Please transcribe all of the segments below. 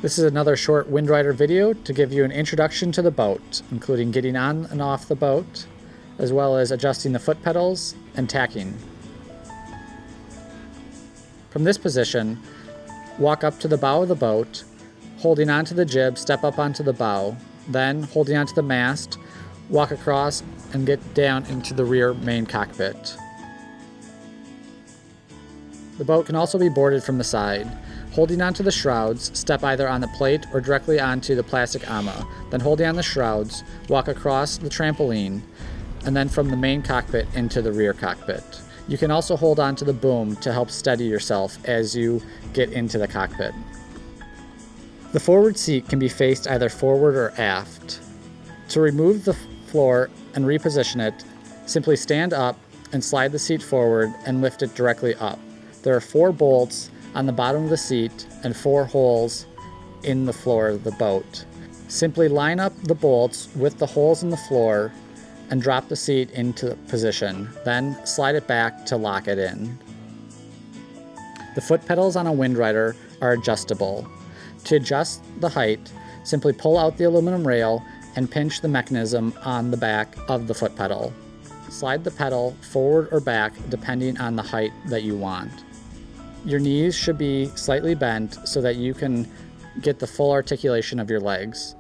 This is another short WindRider video to give you an introduction to the boat, including getting on and off the boat, as well as adjusting the foot pedals and tacking. From this position, walk up to the bow of the boat, holding onto the jib, step up onto the bow, then holding onto the mast, walk across and get down into the rear main cockpit. The boat can also be boarded from the side. Holding onto the shrouds, step either on the plate or directly onto the plastic ama. Then holding on the shrouds, walk across the trampoline, and then from the main cockpit into the rear cockpit. You can also hold onto the boom to help steady yourself as you get into the cockpit. The forward seat can be faced either forward or aft. To remove the floor and reposition it, simply stand up and slide the seat forward and lift it directly up. There are 4 bolts on the bottom of the seat and 4 holes in the floor of the boat. Simply line up the bolts with the holes in the floor and drop the seat into position, then slide it back to lock it in. The foot pedals on a WindRider are adjustable. To adjust the height, simply pull out the aluminum rail and pinch the mechanism on the back of the foot pedal. Slide the pedal forward or back depending on the height that you want. Your knees should be slightly bent so that you can get the full articulation of your legs.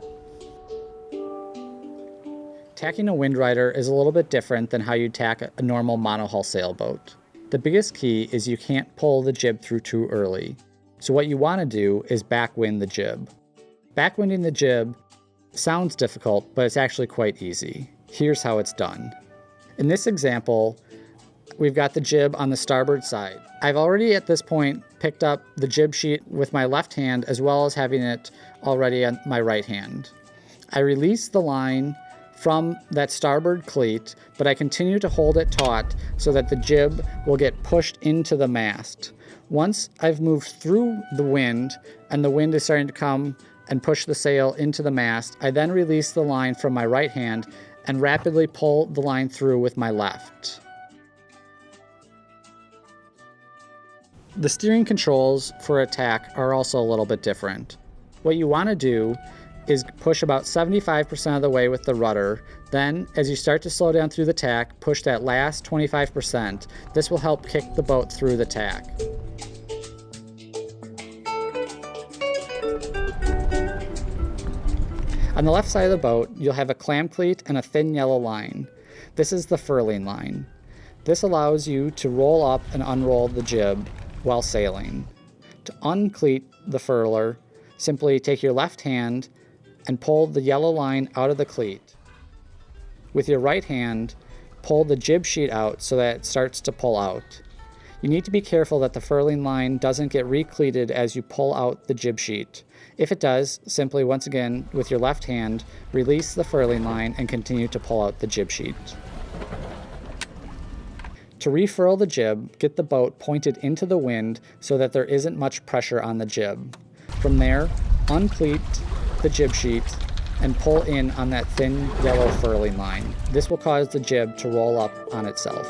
Tacking a WindRider is a little bit different than how you tack a normal monohull sailboat. The biggest key is you can't pull the jib through too early. So what you want to do is backwind the jib. Backwinding the jib sounds difficult, but it's actually quite easy. Here's how it's done. In this example, we've got the jib on the starboard side. I've already at this point picked up the jib sheet with my left hand as well as having it already on my right hand. I release the line from that starboard cleat, but I continue to hold it taut so that the jib will get pushed into the mast. Once I've moved through the wind and the wind is starting to come and push the sail into the mast, I then release the line from my right hand and rapidly pull the line through with my left. The steering controls for a tack are also a little bit different. What you want to do is push about 75% of the way with the rudder. Then, as you start to slow down through the tack, push that last 25%. This will help kick the boat through the tack. On the left side of the boat, you'll have a clam cleat and a thin yellow line. This is the furling line. This allows you to roll up and unroll the jib while sailing. To uncleat the furler, simply take your left hand and pull the yellow line out of the cleat. With your right hand, pull the jib sheet out so that it starts to pull out. You need to be careful that the furling line doesn't get recleated as you pull out the jib sheet. If it does, simply once again, with your left hand, release the furling line and continue to pull out the jib sheet. To refurl the jib, get the boat pointed into the wind so that there isn't much pressure on the jib. From there, uncleat the jib sheet and pull in on that thin yellow furling line. This will cause the jib to roll up on itself.